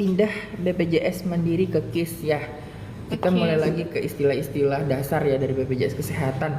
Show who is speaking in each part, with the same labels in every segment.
Speaker 1: pindah BPJS Mandiri ke KIS ya. Kita mulai lagi ke istilah-istilah dasar ya dari BPJS Kesehatan.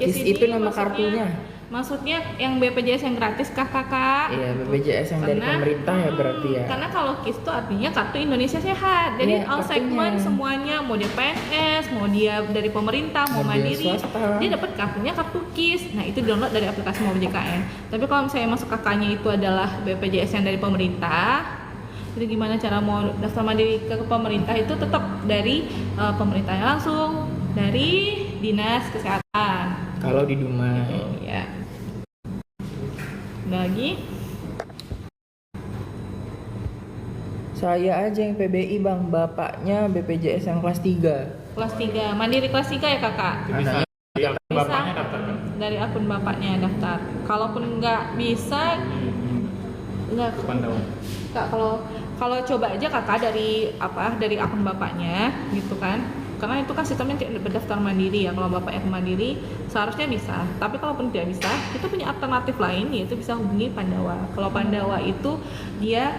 Speaker 1: KIS itu nama kartunya.
Speaker 2: Maksudnya yang BPJS yang gratis kah kakak?
Speaker 1: Iya, BPJS yang dari pemerintah ya berarti ya.
Speaker 2: Karena kalau KIS itu artinya Kartu Indonesia Sehat. Jadi all segmen semuanya, mau dia PNS, mau dia dari pemerintah, mau mandiri, dia dapat kartunya kartu KIS. Nah itu download dari aplikasi Mobile JKN. Tapi kalau misalnya masuk kakaknya itu adalah BPJS yang dari pemerintah, jadi gimana cara mau daftar mandiri ke pemerintah itu tetap dari pemerintahnya langsung, dari Dinas Kesehatan.
Speaker 1: Kalau di Dumai.
Speaker 2: Ya. Udah lagi?
Speaker 1: Saya aja yang PBI bang, bapaknya BPJS yang kelas 3.
Speaker 2: Kelas 3, mandiri kelas 3 ya kakak?
Speaker 1: Bisa.
Speaker 3: Bapaknya daftar kan?
Speaker 2: Dari akun bapaknya daftar. Kalaupun nggak bisa, nggak.
Speaker 3: Pandawa.
Speaker 2: Kak, kalau coba aja kakak dari akun bapaknya gitu kan, karena itu kan sistemnya berdaftar mandiri ya. Kalau bapaknya mandiri seharusnya bisa, tapi kalaupun tidak bisa, kita punya alternatif lain yaitu bisa hubungi Pandawa. Kalau Pandawa itu dia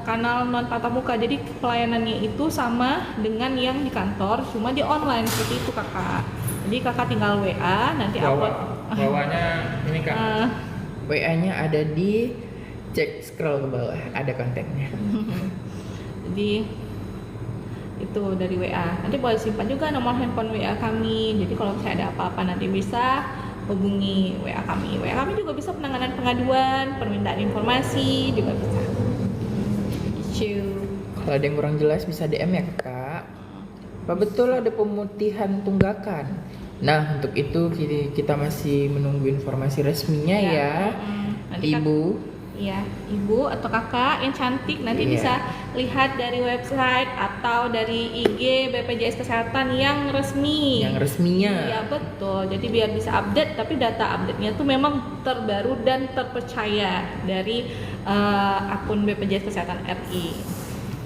Speaker 2: kanal non tatap muka, jadi pelayanannya itu sama dengan yang di kantor, cuma di online seperti itu kakak. Jadi kakak tinggal WA nanti upload.
Speaker 3: Bawahnya ini kan?
Speaker 1: WA-nya ada di cek scroll ke bawah, ada kontennya.
Speaker 2: Jadi itu dari WA. Nanti boleh simpan juga nomor handphone WA kami. Jadi kalau misalnya ada apa-apa nanti bisa hubungi WA kami. WA kami juga bisa penanganan pengaduan, permintaan informasi juga bisa.
Speaker 1: Kalau ada yang kurang jelas bisa DM ya kak. Apa betul ada pemutihan tunggakan? Nah untuk itu kita masih menunggu informasi resminya ya. Ibu.
Speaker 2: Iya, ibu atau kakak yang cantik nanti bisa lihat dari website atau dari IG BPJS Kesehatan yang resmi.
Speaker 1: Yang resminya.
Speaker 2: Iya betul. Jadi biar bisa update, tapi data update-nya tuh memang terbaru dan terpercaya dari akun BPJS Kesehatan RI.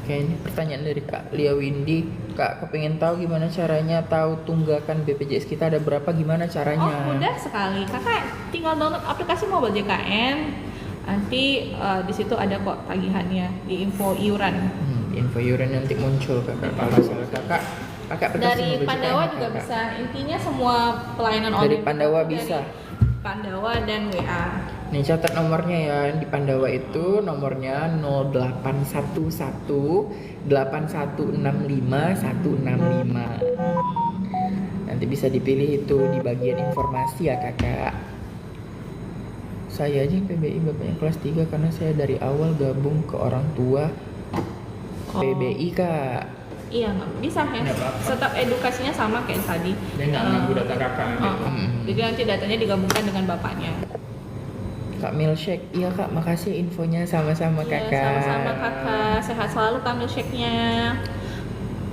Speaker 1: Oke, ini pertanyaan dari Kak Lia Windy. Kak, kepengen tahu gimana caranya tahu tunggakan BPJS kita ada berapa, gimana caranya?
Speaker 2: Oh, mudah sekali. Kakak tinggal download aplikasi Mobile JKN. Nanti di situ ada kok tagihannya di info iuran.
Speaker 1: Info iuran nanti muncul kakak. Kalau masalah kakak
Speaker 2: dari Pandawa juga kakak. Bisa. Intinya semua pelayanan online.
Speaker 1: Dari Pandawa bisa.
Speaker 2: Pandawa dan WA.
Speaker 1: Nih catat nomornya ya. Di Pandawa itu nomornya 0811 8165 165. Nanti bisa dipilih itu di bagian informasi ya kakak. Saya aja PBI bapaknya kelas 3 karena saya dari awal gabung ke orang tua PBI kak.
Speaker 2: Iya nggak bisa ya. Tetap edukasinya sama kayak tadi.
Speaker 3: Dia nggak nganggu data kakak
Speaker 2: Jadi nanti datanya digabungkan dengan bapaknya.
Speaker 1: Kak Milkshake, iya kak, makasih infonya sama-sama kakak.
Speaker 2: Sama-sama kakak, sehat selalu Kak Milkshake-nya.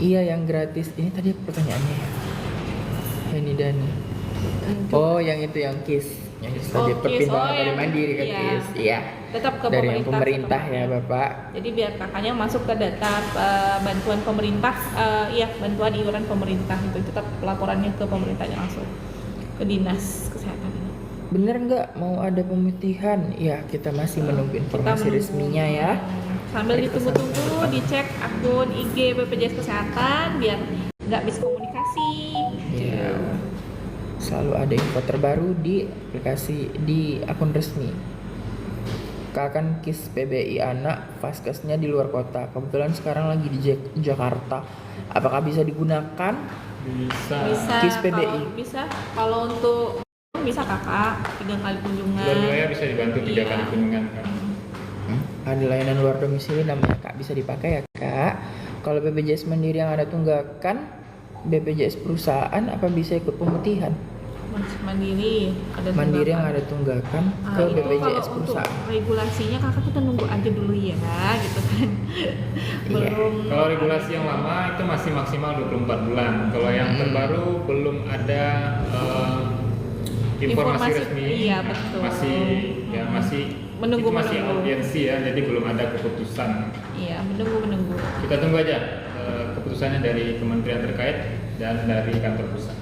Speaker 1: Iya yang gratis. Ini tadi pertanyaannya ya. Ini Dani. Oh yang itu yang KIS. Yang tadi perpindahan dari mandiri ke KIS. Iya.
Speaker 2: Tetap ke
Speaker 1: dari pemerintah ya bapak.
Speaker 2: Jadi biar kakaknya masuk ke data bantuan pemerintah, bantuan iuran pemerintah itu tetap laporannya ke pemerintahnya langsung ke dinas kesehatan.
Speaker 1: Bener nggak mau ada pemutihan? Ya kita masih menunggu informasi resminya ya.
Speaker 2: Sambil ditunggu-tunggu dicek akun IG BPJS Kesehatan biar nggak miskomunikasi.
Speaker 1: Iya. Selalu ada info terbaru di aplikasi di akun resmi. Kan KIS PBI anak Vaskesnya di luar kota. Kebetulan sekarang lagi di Jakarta. Apakah bisa digunakan?
Speaker 3: Bisa.
Speaker 1: KIS PBI.
Speaker 2: Bisa. Kalau untuk bisa kakak 3 kali kunjungan.
Speaker 3: Luar wilayah bisa dibantu 3 kali kunjungan kan.
Speaker 1: Ada layanan luar domisili namanya kak, bisa dipakai ya kak. Kalau BPJS Mandiri yang ada tunggakan, BPJS perusahaan apa bisa ikut pemutihan?
Speaker 2: Mandiri
Speaker 1: yang ada tunggakan ke BPJS perusahaan.
Speaker 2: Untuk regulasinya kakak kita nunggu aja dulu ya gitu kan. Belum.
Speaker 3: Kalau regulasi yang lama itu masih maksimal 24 bulan. Kalau yang terbaru belum ada informasi resmi.
Speaker 2: Iya betul.
Speaker 3: Masih
Speaker 2: menunggu.
Speaker 3: Masih audiensi ya, jadi belum ada keputusan.
Speaker 2: Iya, menunggu.
Speaker 3: Kita tunggu aja keputusannya dari kementerian terkait dan dari kantor pusat.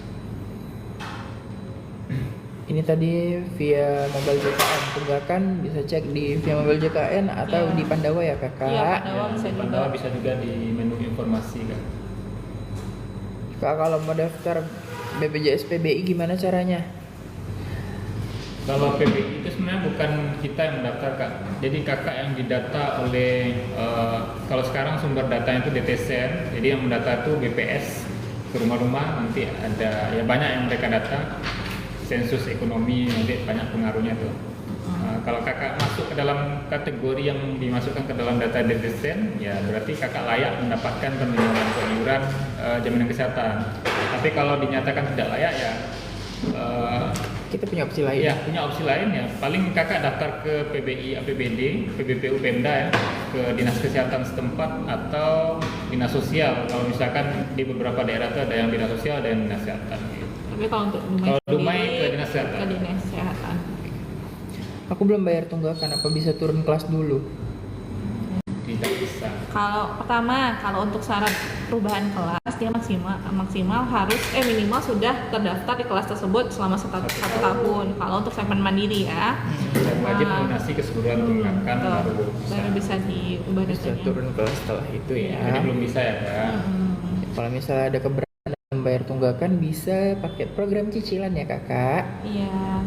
Speaker 1: Ini tadi via Mobile JKN, tunggakan bisa cek di via Mobile JKN atau
Speaker 2: Iya.
Speaker 1: di Pandawa ya kakak.
Speaker 2: Iya, Pandawa bisa
Speaker 3: di
Speaker 2: juga.
Speaker 3: Pandawa bisa juga di menu informasi kan.
Speaker 1: Kak, kalau mau daftar BPJS PBI gimana caranya?
Speaker 3: Kalau PBI itu sebenarnya bukan kita yang mendaftar kak. Jadi kakak yang didata oleh kalau sekarang sumber datanya itu DTSN. Jadi yang mendata itu BPS ke rumah-rumah, nanti ada ya banyak yang mereka data. Sensus ekonomi nanti banyak pengaruhnya tuh. Kalau kakak masuk ke dalam kategori yang dimasukkan ke dalam data DTSN, ya berarti kakak layak mendapatkan penerimaan iuran jaminan kesehatan. Tapi kalau dinyatakan tidak layak ya
Speaker 1: Kita punya opsi lain.
Speaker 3: ya punya opsi lain ya. Paling kakak daftar ke PBI, APBD, PBPU, Pemda ya, ke dinas kesehatan setempat atau dinas sosial. Kalau misalkan di beberapa daerah itu ada yang dinas sosial, ada yang dinas kesehatan. Gitu.
Speaker 2: Tapi kalau untuk
Speaker 3: Kalau Dumai
Speaker 2: sendiri,
Speaker 3: ke dinas kesehatan.
Speaker 2: ke dinas kesehatan.
Speaker 1: Aku belum bayar tunggakan, apa bisa turun kelas dulu?
Speaker 3: Tidak bisa.
Speaker 2: Kalau pertama, kalau untuk syarat perubahan kelas dia maksimal harus minimal sudah terdaftar di kelas tersebut selama satu tahun. Kalau untuk segmen mandiri ya.
Speaker 3: Dan wajib
Speaker 2: Ah.
Speaker 3: melunasi keseluruhan tunggakan
Speaker 2: Betul.
Speaker 3: baru bisa.
Speaker 2: Baru bisa diubah
Speaker 1: Bisa
Speaker 2: datanya.
Speaker 1: turun kelas setelah itu ya.
Speaker 3: Jadi belum bisa ya kak.
Speaker 1: Kalau misalnya ada keberatan membayar tunggakan, bisa pakai program cicilan ya kakak.
Speaker 2: Iya.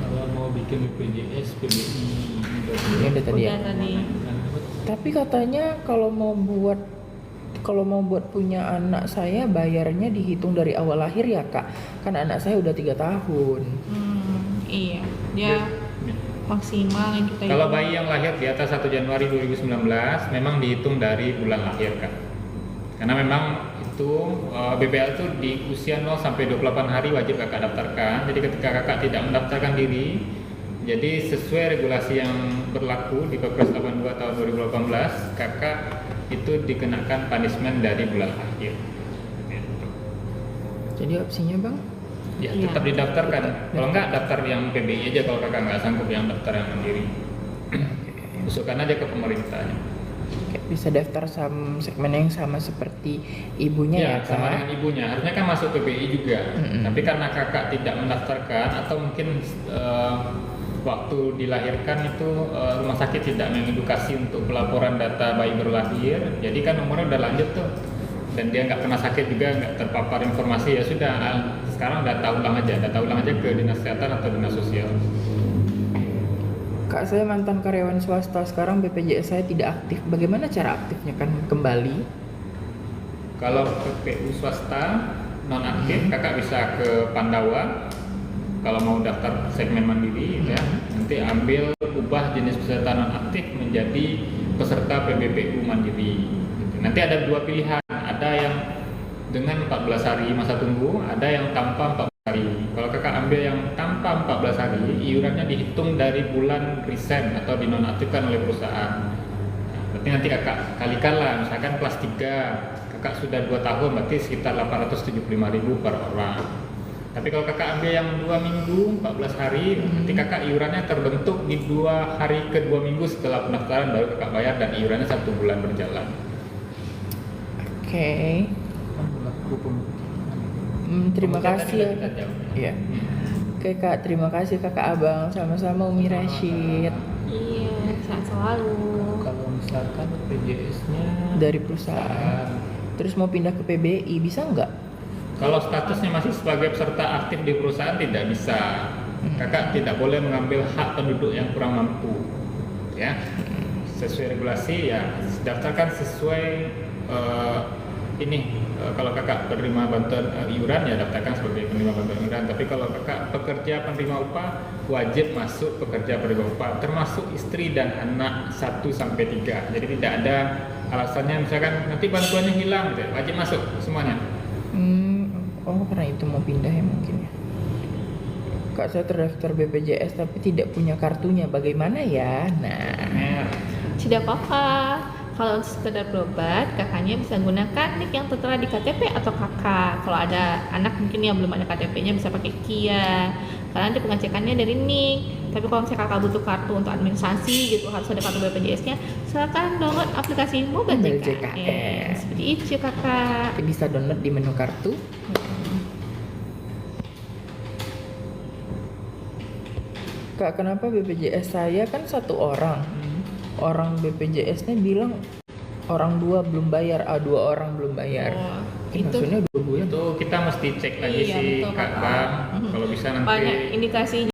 Speaker 3: Kalau mau bikin BPJS, PBI,
Speaker 1: Ini udah tadi ya.
Speaker 2: Udah tadi.
Speaker 1: Tapi katanya kalau mau buat punya anak saya bayarnya dihitung dari awal lahir ya kak. Kan anak saya udah 3 tahun.
Speaker 2: Iya. Dia maksimal yang kita
Speaker 3: Kalau
Speaker 2: hitung.
Speaker 3: bayi yang lahir di atas 1 Januari 2019 memang dihitung dari bulan lahir kan. Karena memang itu BPL itu di usia 0 sampai 28 hari wajib kakak daftarkan. Jadi ketika kakak tidak mendaftarkan diri, jadi sesuai regulasi yang berlaku di Perpres 82 tahun 2018, kakak itu dikenakan punishment dari bulan lahir. Gitu.
Speaker 1: Jadi opsinya bang?
Speaker 3: Ya
Speaker 2: Iya.
Speaker 3: tetap didaftarkan. Kalau enggak daftar yang PBI aja kalau kakak nggak sanggup yang daftar yang mandiri. Usulkan aja ke pemerintahnya.
Speaker 1: Kayak bisa daftar segmen yang sama seperti ibunya ya,
Speaker 3: sama
Speaker 1: kak.
Speaker 3: dengan ibunya. Harusnya kan masuk PBI juga. Tapi karena kakak tidak mendaftarkan atau mungkin waktu dilahirkan itu rumah sakit tidak mengedukasi untuk pelaporan data bayi baru lahir. Jadi kan umurnya udah lanjut tuh. Dan dia nggak pernah sakit juga, nggak terpapar informasi, ya sudah. Sekarang data ulang aja ke dinas kesehatan atau dinas sosial.
Speaker 1: Kak, saya mantan karyawan swasta, sekarang BPJS saya tidak aktif. Bagaimana cara aktifnya kan kembali?
Speaker 3: Kalau PPU swasta non aktif, kakak bisa ke Pandawa. Kalau mau daftar segmen mandiri, ya, nanti ambil ubah jenis peserta non aktif menjadi peserta PBPU mandiri. Nanti ada 2 pilihan, ada yang dengan 14 hari masa tunggu, ada yang tanpa 14 hari. Kalau kakak ambil yang tanpa 14 hari, iurannya dihitung dari bulan resign atau dinonaktifkan oleh perusahaan. Berarti nanti kakak kalikan lah, misalkan kelas 3, kakak sudah 2 tahun, berarti sekitar 875.000 per orang. Tapi kalau kakak ambil yang 2 minggu, 14 hari, nanti kakak iurannya terbentuk di 2 hari ke 2 minggu setelah pendaftaran, baru kakak bayar dan iurannya 1 bulan berjalan.
Speaker 1: Oke. Terima kasih ya. Iya. Oke kak, terima kasih kakak abang, sama-sama Umi Rashid.
Speaker 2: Iya, sehat selalu.
Speaker 3: Kalau misalkan BPJS-nya
Speaker 1: Dari perusahaan. Terus mau pindah ke PBI bisa nggak?
Speaker 3: kalau statusnya masih sebagai peserta aktif di perusahaan tidak bisa. Kakak tidak boleh mengambil hak penduduk yang kurang mampu. Ya. Sesuai regulasi ya daftarkan sesuai kalau kakak penerima bantuan iuran ya daftarkan sebagai penerima bantuan iuran. Tapi kalau kakak pekerja penerima upah wajib masuk pekerja penerima upah, termasuk istri dan anak 1 sampai 3. Jadi tidak ada alasannya misalkan nanti bantuannya hilang, gitu. Wajib masuk semuanya.
Speaker 1: Oh karena itu mau pindah ya mungkin ya. Kak, saya terdaftar BPJS tapi tidak punya kartunya, bagaimana ya? Nah,
Speaker 2: Tidak apa-apa. Kalau sekedar berobat, kakaknya bisa gunakan nik yang tertera di KTP atau kakak. Kalau ada anak mungkin yang belum ada KTP-nya bisa pakai KIA. Karena nanti pengecekannya dari nik. Tapi kalau misalnya kakak butuh kartu untuk administrasi gitu, harus ada kartu BPJS-nya, silakan download aplikasi Mobile
Speaker 1: Mobile
Speaker 2: JKN.
Speaker 1: JKN.
Speaker 2: Seperti itu kakak.
Speaker 1: bisa download di menu kartu. Kak, kenapa BPJS saya kan satu orang. Orang BPJS-nya bilang orang 2 belum bayar, dua orang belum bayar.
Speaker 2: Oh,
Speaker 1: Itu
Speaker 2: itu
Speaker 1: maksudnya 2 bulan.
Speaker 3: Itu kita mesti cek lagi
Speaker 2: Iya,
Speaker 3: sih
Speaker 2: betul,
Speaker 3: Kak
Speaker 2: Kak.
Speaker 3: Bang. Kalau bisa nanti
Speaker 2: banyak indikasi